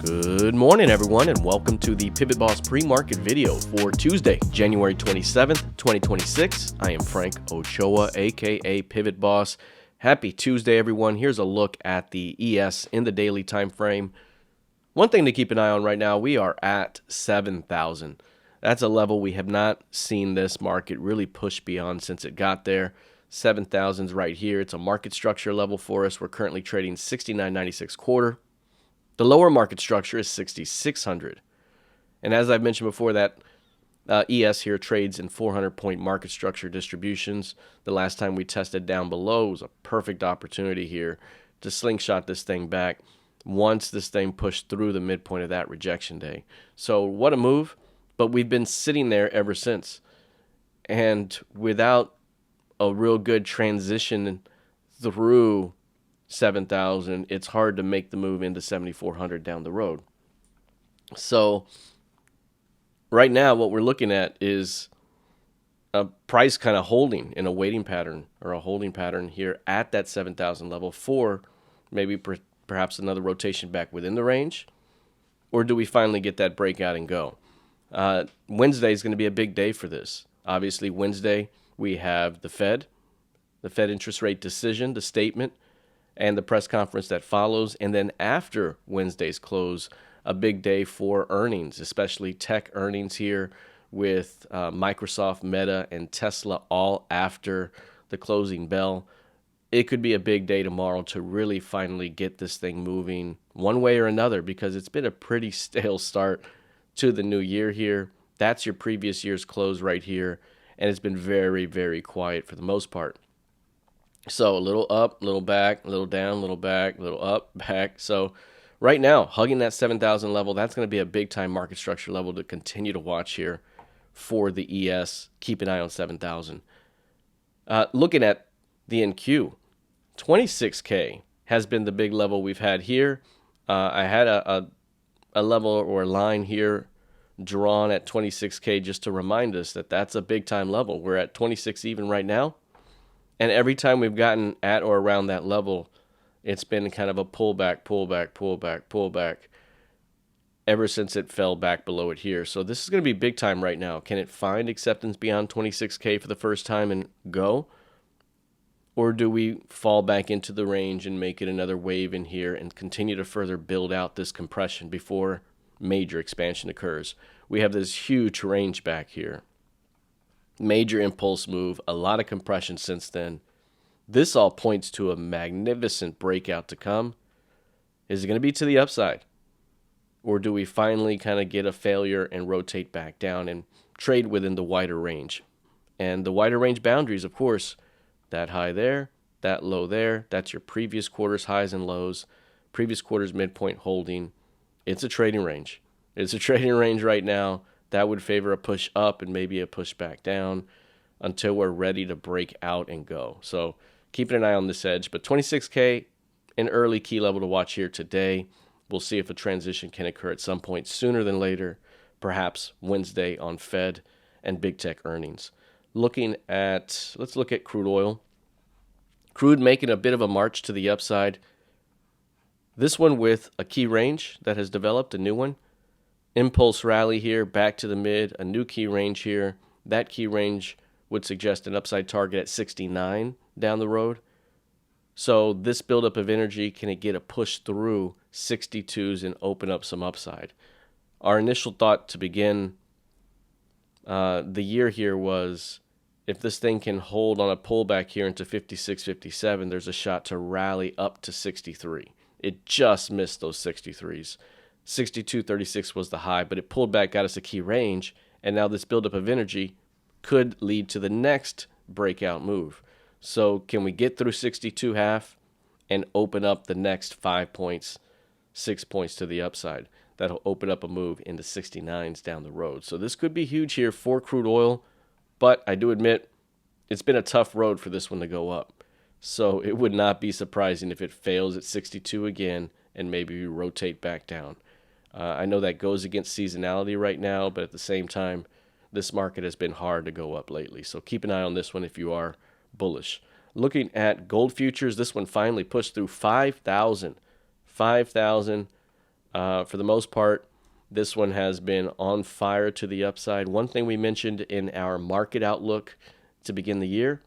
Good morning, everyone, and welcome to the PivotBoss pre-market video for Tuesday, January 27th, 2026. I am Frank Ochoa, aka PivotBoss. Happy Tuesday, everyone. Here's a look at the ES in the daily time frame. One thing to keep an eye on right now, we are at 7,000. That's a level we have not seen this market really push beyond since it got there. 7,000's right here. It's a market structure level for us. We're currently trading 69.96 quarter. The lower market structure is 6,600. And as I've mentioned before, that ES here trades in 400-point market structure distributions. The last time we tested down below was a perfect opportunity here to slingshot this thing back once this thing pushed through the midpoint of that rejection day. So what a move, but we've been sitting there ever since. And without a real good transition through 7,000, it's hard to make the move into 7,400 down the road. So right now what we're looking at is a price kind of holding in a waiting pattern or a holding pattern here at that 7,000 level for maybe perhaps another rotation back within the range, or do we finally get that breakout and go? Wednesday is going to be a big day for this. Obviously Wednesday we have the Fed interest rate decision, the statement, and the press conference that follows. And then after Wednesday's close, a big day for earnings, especially tech earnings here with Microsoft, Meta, and Tesla all after the closing bell. It could be a big day tomorrow to really finally get this thing moving one way or another, because it's been a pretty stale start to the new year here. That's your previous year's close right here, and it's been very, very quiet for the most part. So a little up, a little back, a little down, a little back, a little up, back. So right now, hugging that 7,000 level, that's going to be a big-time market structure level to continue to watch here for the ES. Keep an eye on 7,000. Looking at the NQ, 26K has been the big level we've had here. I had a level or a line here drawn at 26K just to remind us that that's a big-time level. We're at 26 even right now. And every time we've gotten at or around that level, it's been kind of a pullback, pullback, pullback, pullback ever since it fell back below it here. So this is going to be big time right now. Can it find acceptance beyond 26K for the first time and go? Or do we fall back into the range and make it another wave in here and continue to further build out this compression before major expansion occurs? We have this huge range back here. Major impulse move, a lot of compression since then. This all points to a magnificent breakout to come. Is it going to be to the upside? Or do we finally kind of get a failure and rotate back down and trade within the wider range? And the wider range boundaries, of course, that high there, that low there, that's your previous quarter's highs and lows, previous quarter's midpoint holding. It's a trading range. It's a trading range right now. That would favor a push up and maybe a push back down until we're ready to break out and go. So keeping an eye on this edge. But 26K, an early key level to watch here today. We'll see if a transition can occur at some point sooner than later, perhaps Wednesday on Fed and big tech earnings. Let's look at crude oil. Crude making a bit of a march to the upside. This one with a key range that has developed, a new one. Impulse rally here, back to the mid, a new key range here. That key range would suggest an upside target at 69 down the road. So this buildup of energy, can it get a push through 62s and open up some upside? Our initial thought to begin the year here was, if this thing can hold on a pullback here into 56, 57, there's a shot to rally up to 63. It just missed those 63s. 62.36 was the high, but it pulled back, got us a key range, and now this buildup of energy could lead to the next breakout move. So can we get through 62.5 and open up the next 5 points, 6 points to the upside? That'll open up a move into 69s down the road. So this could be huge here for crude oil, but I do admit it's been a tough road for this one to go up. So it would not be surprising if it fails at 62 again and maybe we rotate back down. I know that goes against seasonality right now, but at the same time, this market has been hard to go up lately. So keep an eye on this one if you are bullish. Looking at gold futures, this one finally pushed through 5,000. For the most part, this one has been on fire to the upside. One thing we mentioned in our market outlook to begin the year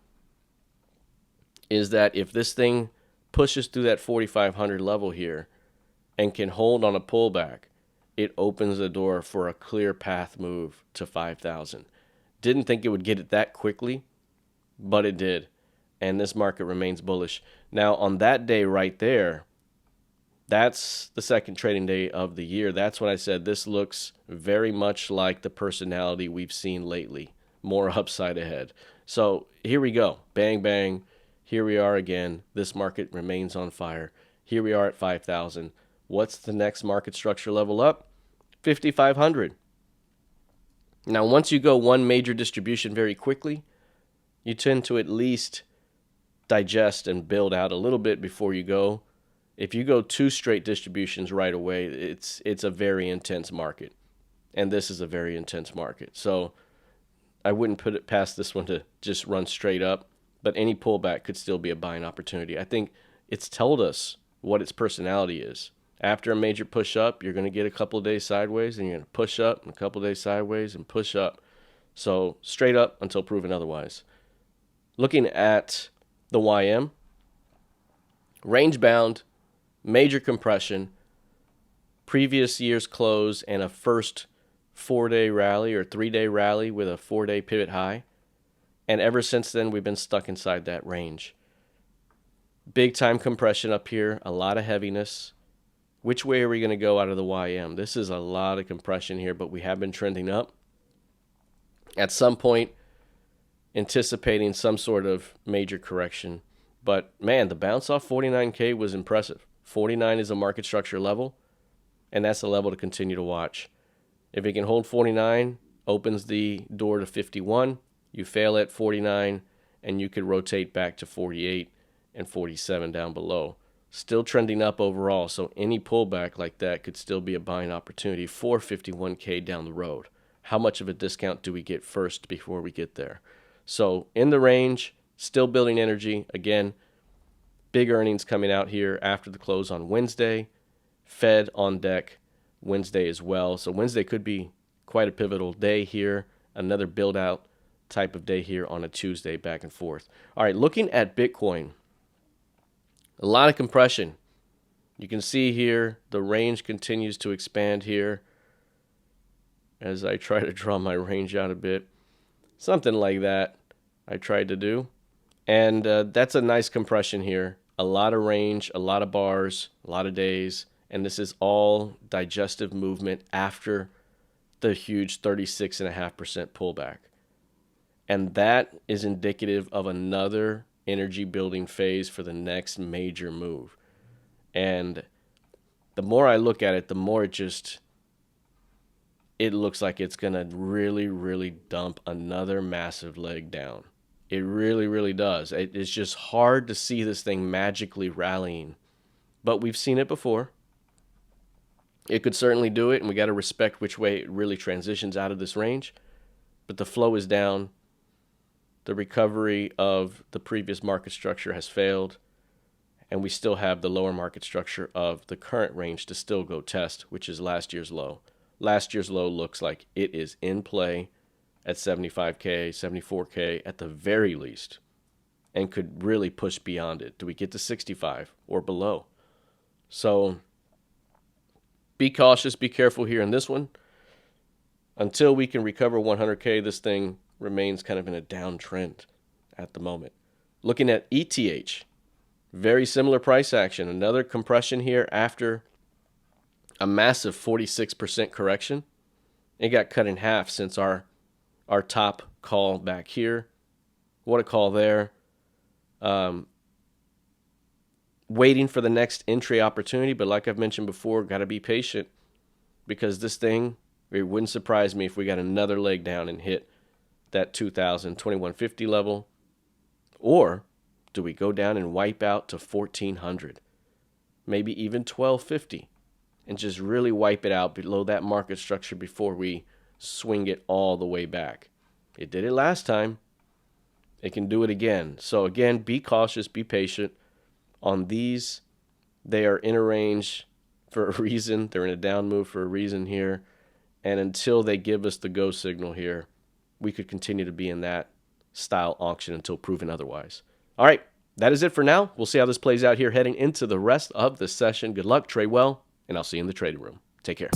is that if this thing pushes through that 4,500 level here and can hold on a pullback, it opens the door for a clear path move to 5,000. Didn't think it would get it that quickly, but it did. And this market remains bullish. Now, on that day right there, that's the second trading day of the year. That's when I said this looks very much like the personality we've seen lately. More upside ahead. So here we go. Bang, bang. Here we are again. This market remains on fire. Here we are at 5,000. What's the next market structure level up? 5,500. Now, once you go one major distribution very quickly, you tend to at least digest and build out a little bit before you go. If you go two straight distributions right away, it's a very intense market. And this is a very intense market. So I wouldn't put it past this one to just run straight up, but any pullback could still be a buying opportunity. I think it's told us what its personality is. After a major push up, you're going to get a couple of days sideways, and you're going to push up, and a couple of days sideways, and push up. So straight up until proven otherwise. Looking at the YM, range bound, major compression, previous year's close, and a first 4-day rally or 3-day rally with a 4-day pivot high. And ever since then, we've been stuck inside that range. Big time compression up here, a lot of heaviness. Which way are we going to go out of the YM? This is a lot of compression here, but we have been trending up. At some point, anticipating some sort of major correction. But man, the bounce off 49K was impressive. 49 is a market structure level, and that's a level to continue to watch. If it can hold 49, opens the door to 51. You fail at 49, and you could rotate back to 48 and 47 down below. Still trending up overall, so any pullback like that could still be a buying opportunity for 51K down the road. How much of a discount do we get first before we get there? So in the range, still building energy. Again, big earnings coming out here after the close on Wednesday. Fed on deck Wednesday as well. So Wednesday could be quite a pivotal day here. Another build out type of day here on a Tuesday, back and forth. All right, looking at Bitcoin, a lot of compression. You can see here the range continues to expand here as I try to draw my range out a bit. Something like that I tried to do. And that's a nice compression here. A lot of range, a lot of bars, a lot of days. And this is all digestive movement after the huge 36.5% pullback. And that is indicative of another energy building phase for the next major move. And the more I look at it, the more it looks like it's going to really, really dump another massive leg down. It really, really does. It's just hard to see this thing magically rallying. But we've seen it before. It could certainly do it, and we got to respect which way it really transitions out of this range. But the flow is down. The recovery of the previous market structure has failed, and we still have the lower market structure of the current range to still go test, which is last year's low. Last year's low looks like it is in play at 75K, 74K at the very least, and could really push beyond it. Do we get to 65 or below? So be cautious, be careful here in this one. Until we can recover 100K, this thing remains kind of in a downtrend at the moment. Looking at ETH, very similar price action. Another compression here after a massive 46% correction. It got cut in half since our top call back here. What a call there. Waiting for the next entry opportunity, but like I've mentioned before, got to be patient because this thing, it wouldn't surprise me if we got another leg down and hit that 2150 level. Or do we go down and wipe out to 1400, maybe even 1250, and just really wipe it out below that market structure before we swing it all the way back? It did it last time. It can do it again. So again, be cautious, be patient on these. They are in a range for a reason. They're in a down move for a reason here. And until they give us the go signal here, we could continue to be in that style auction until proven otherwise. All right, that is it for now. We'll see how this plays out here heading into the rest of the session. Good luck, trade well, and I'll see you in the trading room. Take care.